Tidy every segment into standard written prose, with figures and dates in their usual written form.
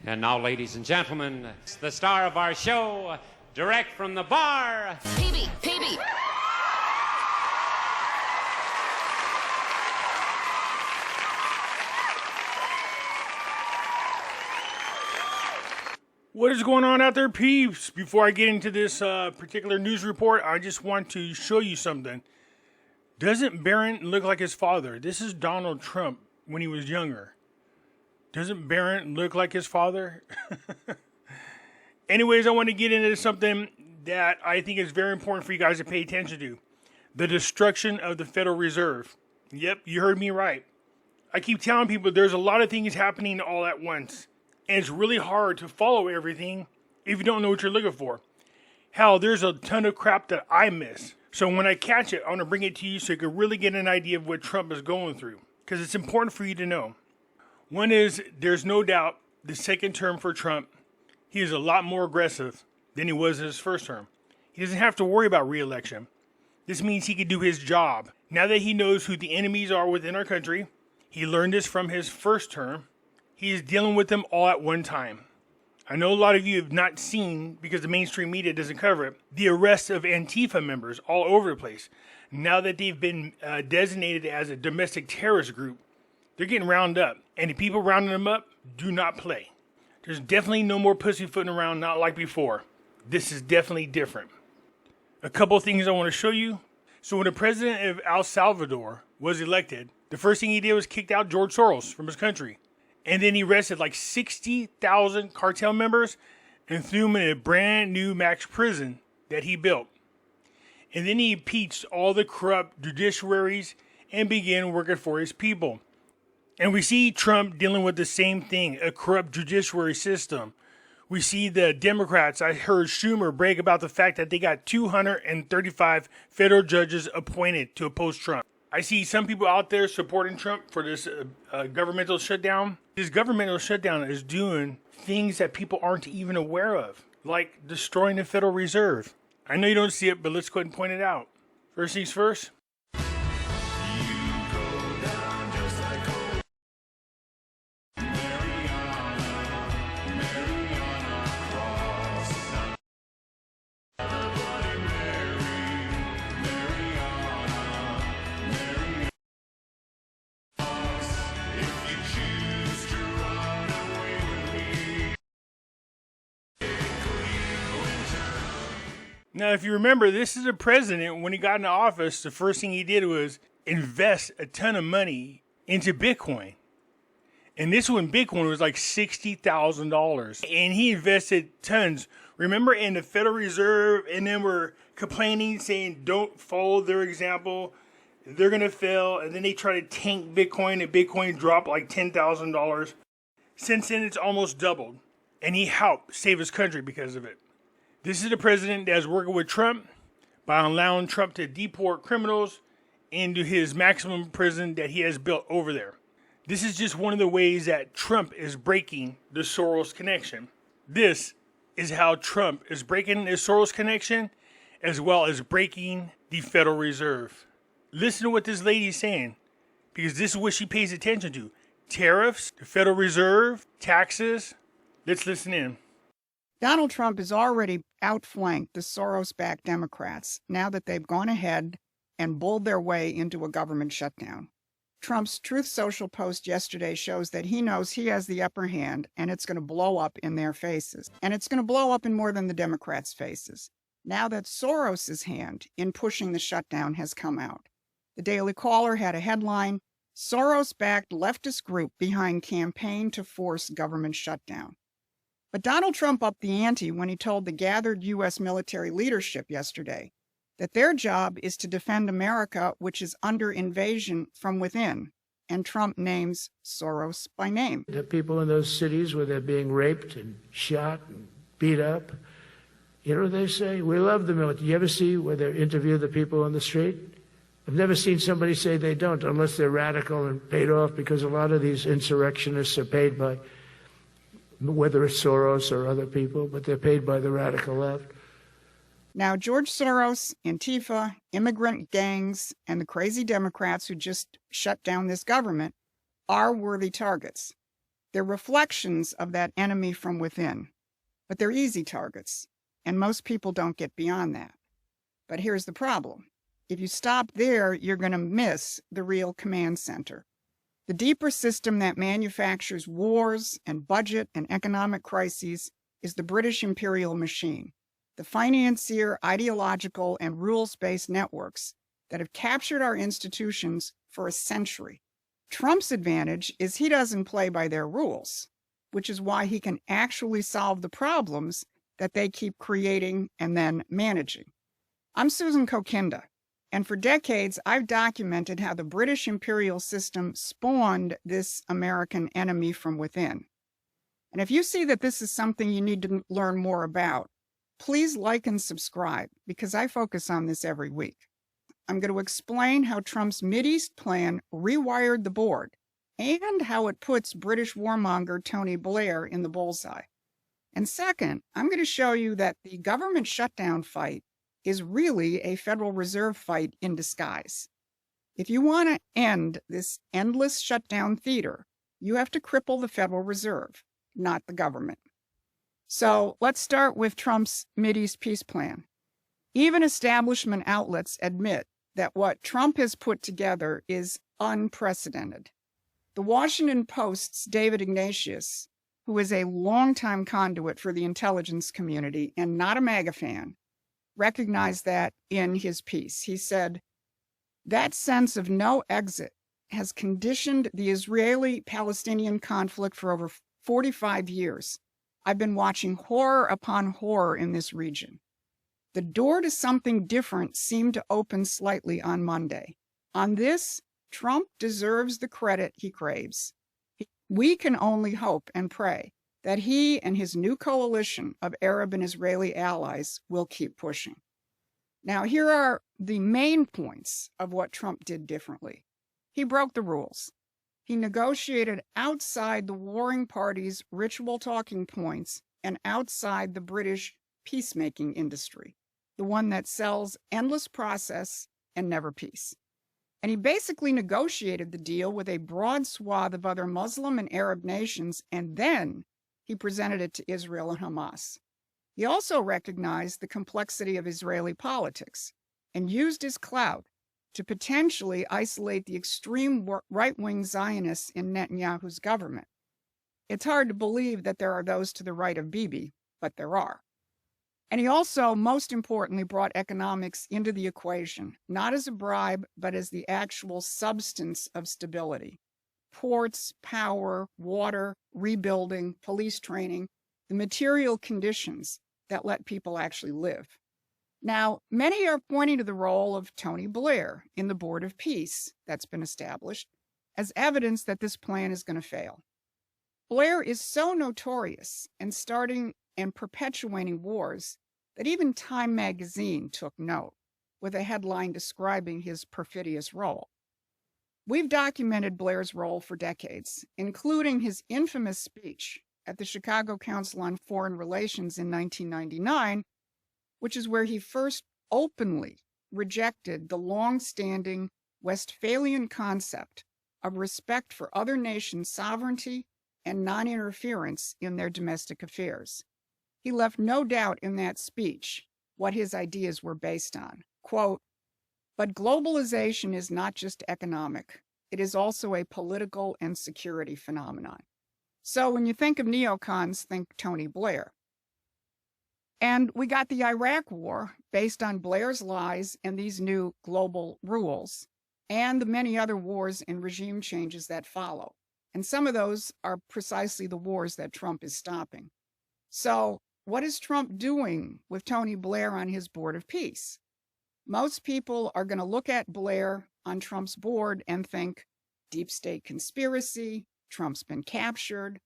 And now, ladies and gentlemen, it's the star of our show, direct from the bar, PB. What is going on out there, peeps? Before I get into this particular news report, I just want to show you something. Doesn't Barron look like his father? This is Donald Trump when he was younger. Doesn't Barron look like his father? Anyways, I want to get into something that I think is very important for you guys to pay attention to. The destruction of the Federal Reserve. Yep, you heard me right. I keep telling people there's a lot of things happening all at once. And it's really hard to follow everything if you don't know what you're looking for. Hell, there's a ton of crap that I miss. So when I catch it, I want to bring it to you so you can really get an idea of what Trump is going through. Because it's important for you to know. One is, there's no doubt, the second term for Trump, he is a lot more aggressive than he was in his first term. He doesn't have to worry about re-election. This means he can do his job. Now that he knows who the enemies are within our country, he learned this from his first term. He is dealing with them all at one time. I know a lot of you have not seen, because the mainstream media doesn't cover it, the arrest of Antifa members all over the place. Now that they've been designated as a domestic terrorist group, they're getting rounded up. And the people rounding them up do not play. There's definitely no more pussyfooting around, not like before. This is definitely different. A couple of things I want to show you. So when the president of El Salvador was elected, the first thing he did was kicked out George Soros from his country. And then he arrested like 60,000 cartel members and threw them in a brand new max prison that he built. And then he impeached all the corrupt judiciaries and began working for his people. And we see Trump dealing with the same thing, a corrupt judiciary system. We see the Democrats, I heard Schumer brag about the fact that they got 235 federal judges appointed to oppose Trump. I see some people out there supporting Trump for this governmental shutdown. This governmental shutdown is doing things that people aren't even aware of, like destroying the Federal Reserve. I know you don't see it, but let's go ahead and point it out. First things first. Now, if you remember, this is a president, when he got into office, the first thing he did was invest a ton of money into Bitcoin. And this one, Bitcoin was like $60,000. And he invested tons. Remember, in the Federal Reserve, and then we're complaining, saying, don't follow their example. They're going to fail. And then they try to tank Bitcoin, and Bitcoin dropped like $10,000. Since then, it's almost doubled. And he helped save his country because of it. This is the president that's working with Trump by allowing Trump to deport criminals into his maximum prison that he has built over there. This is just one of the ways that Trump is breaking the Soros connection. This is how Trump is breaking the Soros connection, as well as breaking the Federal Reserve. Listen to what this lady is saying, because this is what she pays attention to. Tariffs, the Federal Reserve, taxes. Let's listen in. Donald Trump has already outflanked the Soros-backed Democrats now that they've gone ahead and bulled their way into a government shutdown. Trump's Truth Social post yesterday shows that he knows he has the upper hand, and it's going to blow up in their faces. And it's going to blow up in more than the Democrats' faces, now that Soros' hand in pushing the shutdown has come out. The Daily Caller had a headline, Soros-backed leftist group behind campaign to force government shutdown. But Donald Trump upped the ante when he told the gathered U.S. military leadership yesterday that their job is to defend America, which is under invasion from within. And Trump names Soros by name. The people in those cities where they're being raped and shot and beat up, you know, they say, we love the military. You ever see where they interview the people on the street? I've never seen somebody say they don't, unless they're radical and paid off, because a lot of these insurrectionists are paid by, whether it's Soros or other people, but they're paid by the radical left. Now, George Soros, Antifa, immigrant gangs, and the crazy Democrats who just shut down this government are worthy targets. They're reflections of that enemy from within, but they're easy targets, and most people don't get beyond that. But here's the problem. If you stop there, you're going to miss the real command center. The deeper system that manufactures wars and budget and economic crises is the British imperial machine, the financier, ideological, and rules-based networks that have captured our institutions for a century. Trump's advantage is he doesn't play by their rules, which is why he can actually solve the problems that they keep creating and then managing. I'm Susan Kokinda, and for decades, I've documented how the British imperial system spawned this American enemy from within. And if you see that this is something you need to learn more about, please like and subscribe, because I focus on this every week. I'm going to explain how Trump's Mideast plan rewired the board and how it puts British warmonger Tony Blair in the bullseye. And second, I'm going to show you that the government shutdown fight is really a Federal Reserve fight in disguise. If you want to end this endless shutdown theater, you have to cripple the Federal Reserve, not the government. So let's start with Trump's Mideast peace plan. Even establishment outlets admit that what Trump has put together is unprecedented. The Washington Post's David Ignatius, who is a longtime conduit for the intelligence community and not a MAGA fan, recognized that in his piece. He said, "That sense of no exit has conditioned the Israeli-Palestinian conflict for over 45 years. I've been watching horror upon horror in this region. The door to something different seemed to open slightly on Monday. On this, Trump deserves the credit he craves. We can only hope and pray that he and his new coalition of Arab and Israeli allies will keep pushing." Now, here are the main points of what Trump did differently. He broke the rules. He negotiated outside the warring parties' ritual talking points and outside the British peacemaking industry, the one that sells endless process and never peace. And he basically negotiated the deal with a broad swath of other Muslim and Arab nations, and then he presented it to Israel and Hamas. He also recognized the complexity of Israeli politics and used his clout to potentially isolate the extreme right-wing Zionists in Netanyahu's government. It's hard to believe that there are those to the right of Bibi, but there are. And he also, most importantly, brought economics into the equation, not as a bribe, but as the actual substance of stability. Ports, power, water, rebuilding, police training, the material conditions that let people actually live. Now, many are pointing to the role of Tony Blair in the Board of Peace that's been established as evidence that this plan is going to fail. Blair is so notorious in starting and perpetuating wars that even Time magazine took note with a headline describing his perfidious role. We've documented Blair's role for decades, including his infamous speech at the Chicago Council on Foreign Relations in 1999, which is where he first openly rejected the long-standing Westphalian concept of respect for other nations' sovereignty and non-interference in their domestic affairs. He left no doubt in that speech what his ideas were based on. Quote, "But globalization is not just economic. It is also a political and security phenomenon." So when you think of neocons, think Tony Blair. And we got the Iraq War based on Blair's lies and these new global rules, and the many other wars and regime changes that follow. And some of those are precisely the wars that Trump is stopping. So what is Trump doing with Tony Blair on his Board of Peace? Most people are going to look at Blair on Trump's board and think, deep state conspiracy, Trump's been captured.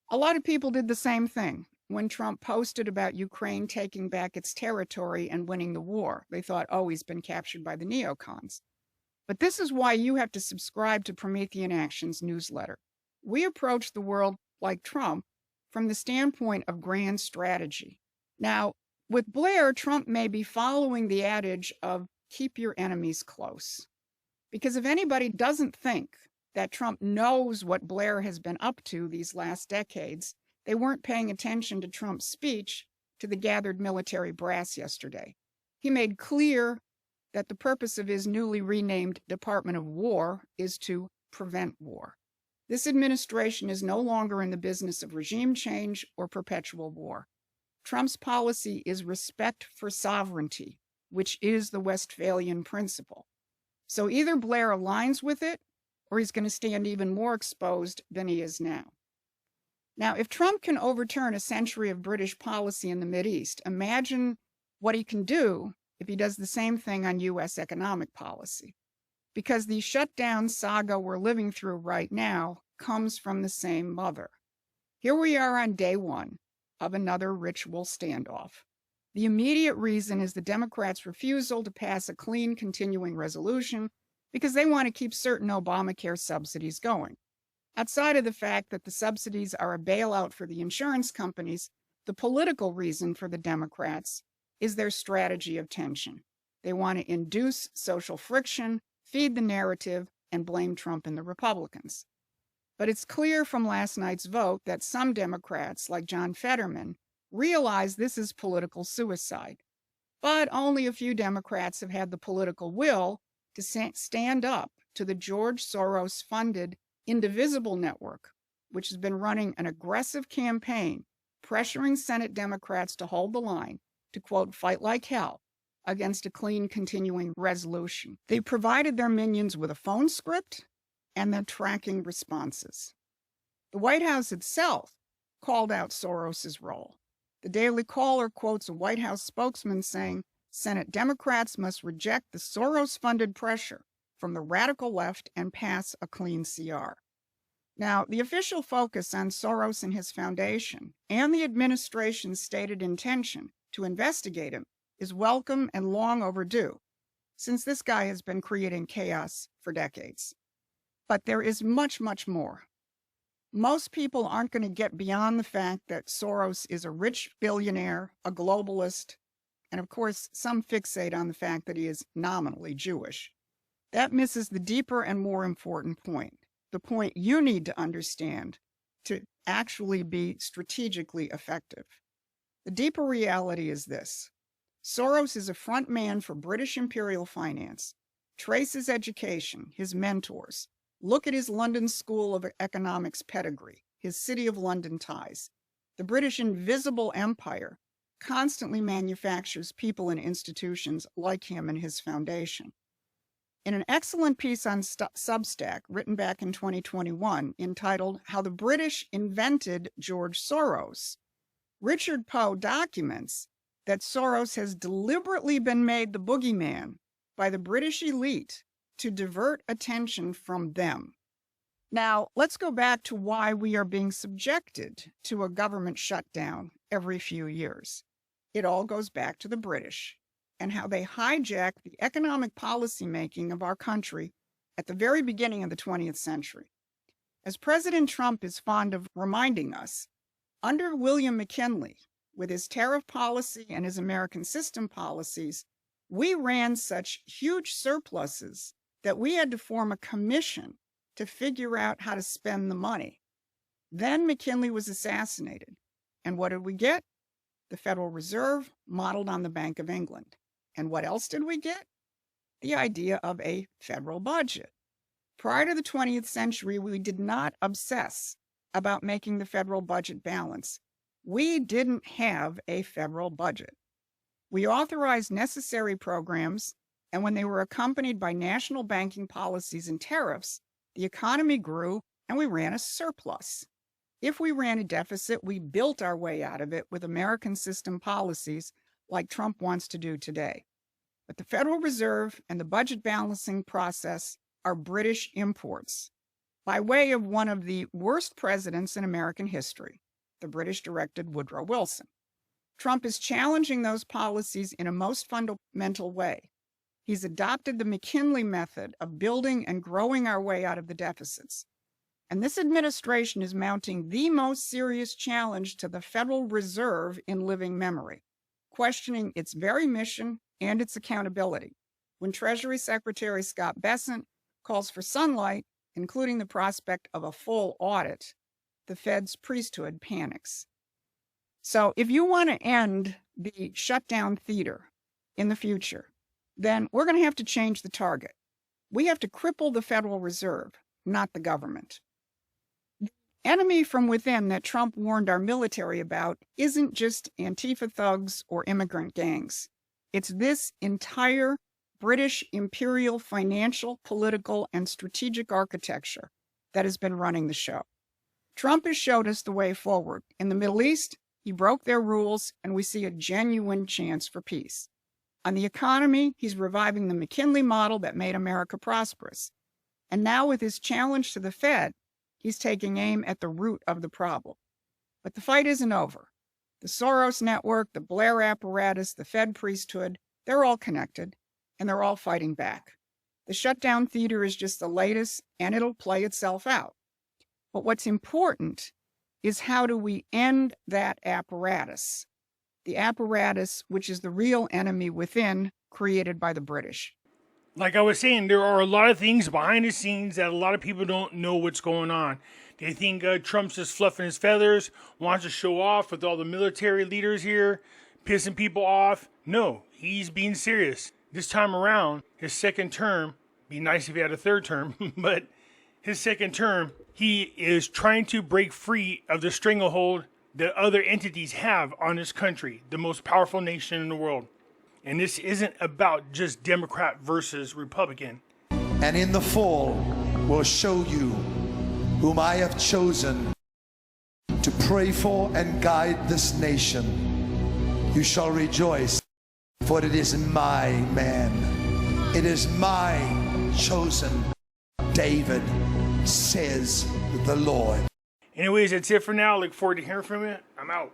A lot of people did the same thing when Trump posted about Ukraine taking back its territory and winning the war. They thought, oh, he's been captured by the neocons. But this is why you have to subscribe to Promethean Action's newsletter. We approach the world like Trump from the standpoint of grand strategy. Now, with Blair, Trump may be following the adage of keep your enemies close. Because if anybody doesn't think that Trump knows what Blair has been up to these last decades, they weren't paying attention to Trump's speech to the gathered military brass yesterday. He made clear that the purpose of his newly renamed Department of War is to prevent war. This administration is no longer in the business of regime change or perpetual war. Trump's policy is respect for sovereignty, which is the Westphalian principle. So either Blair aligns with it, or he's going to stand even more exposed than he is now. Now, if Trump can overturn a century of British policy in the Mideast, imagine what he can do if he does the same thing on U.S. economic policy. Because the shutdown saga we're living through right now comes from the same mother. Here we are on day one of another ritual standoff. The immediate reason is the Democrats' refusal to pass a clean continuing resolution because they want to keep certain Obamacare subsidies going. Outside of the fact that the subsidies are a bailout for the insurance companies, the political reason for the Democrats is their strategy of tension. They want to induce social friction, feed the narrative, and blame Trump and the Republicans. But it's clear from last night's vote that some Democrats, like John Fetterman, realize this is political suicide. But only a few Democrats have had the political will to stand up to the George Soros-funded Indivisible Network, which has been running an aggressive campaign pressuring Senate Democrats to hold the line, to quote, fight like hell against a clean continuing resolution. They provided their minions with a phone script and their tracking responses. The White House itself called out Soros's role. The Daily Caller quotes a White House spokesman saying, Senate Democrats must reject the Soros-funded pressure from the radical left and pass a clean CR. Now, the official focus on Soros and his foundation and the administration's stated intention to investigate him is welcome and long overdue, since this guy has been creating chaos for decades. But there is much, much more. Most people aren't going to get beyond the fact that Soros is a rich billionaire, a globalist, and of course, some fixate on the fact that he is nominally Jewish. That misses the deeper and more important point, the point you need to understand to actually be strategically effective. The deeper reality is this. Soros is a front man for British imperial finance. Trace his education, his mentors. Look at his London School of Economics pedigree, his City of London ties. The British invisible empire constantly manufactures people and institutions like him and his foundation. In an excellent piece on Substack written back in 2021 entitled How the British Invented George Soros, Richard Poe documents that Soros has deliberately been made the boogeyman by the British elite to divert attention from them. Now, let's go back to why we are being subjected to a government shutdown every few years. It all goes back to the British and how they hijacked the economic policy making of our country at the very beginning of the 20th century. As President Trump is fond of reminding us, under William McKinley, with his tariff policy and his American system policies, we ran such huge surpluses that we had to form a commission to figure out how to spend the money. Then McKinley was assassinated. And what did we get? The Federal Reserve modeled on the Bank of England. And what else did we get? The idea of a federal budget. Prior to the 20th century, we did not obsess about making the federal budget balance. We didn't have a federal budget. We authorized necessary programs, and when they were accompanied by national banking policies and tariffs, the economy grew and we ran a surplus. If we ran a deficit, we built our way out of it with American system policies like Trump wants to do today. But the Federal Reserve and the budget balancing process are British imports by way of one of the worst presidents in American history, the British-directed Woodrow Wilson. Trump is challenging those policies in a most fundamental way. He's adopted the McKinley method of building and growing our way out of the deficits. And this administration is mounting the most serious challenge to the Federal Reserve in living memory, questioning its very mission and its accountability. When Treasury Secretary Scott Bessent calls for sunlight, including the prospect of a full audit, the Fed's priesthood panics. So if you want to end the shutdown theater in the future, then we're going to have to change the target. We have to cripple the Federal Reserve, not the government. The enemy from within that Trump warned our military about isn't just Antifa thugs or immigrant gangs. It's this entire British imperial financial, political, and strategic architecture that has been running the show. Trump has showed us the way forward. In the Middle East, he broke their rules, and we see a genuine chance for peace. On the economy, he's reviving the McKinley model that made America prosperous. And now with his challenge to the Fed, he's taking aim at the root of the problem. But the fight isn't over. The Soros network, the Blair apparatus, the Fed priesthood, they're all connected, and they're all fighting back. The shutdown theater is just the latest, and it'll play itself out. But what's important is how do we end that apparatus? The apparatus, which is the real enemy within, created by the British. Like I was saying, there are a lot of things behind the scenes that a lot of people don't know what's going on. They think Trump's just fluffing his feathers, wants to show off with all the military leaders here, pissing people off. No, he's being serious. This time around, his second term, be nice if he had a third term, but his second term, he is trying to break free of the stranglehold that other entities have on this country, the most powerful nation in the world. And this isn't about just Democrat versus Republican. And in the fall will show you whom I have chosen to pray for and guide this nation. You shall rejoice, for it is my man. It is my chosen David, says the Lord. Anyways, that's it for now. Look forward to hearing from you. I'm out.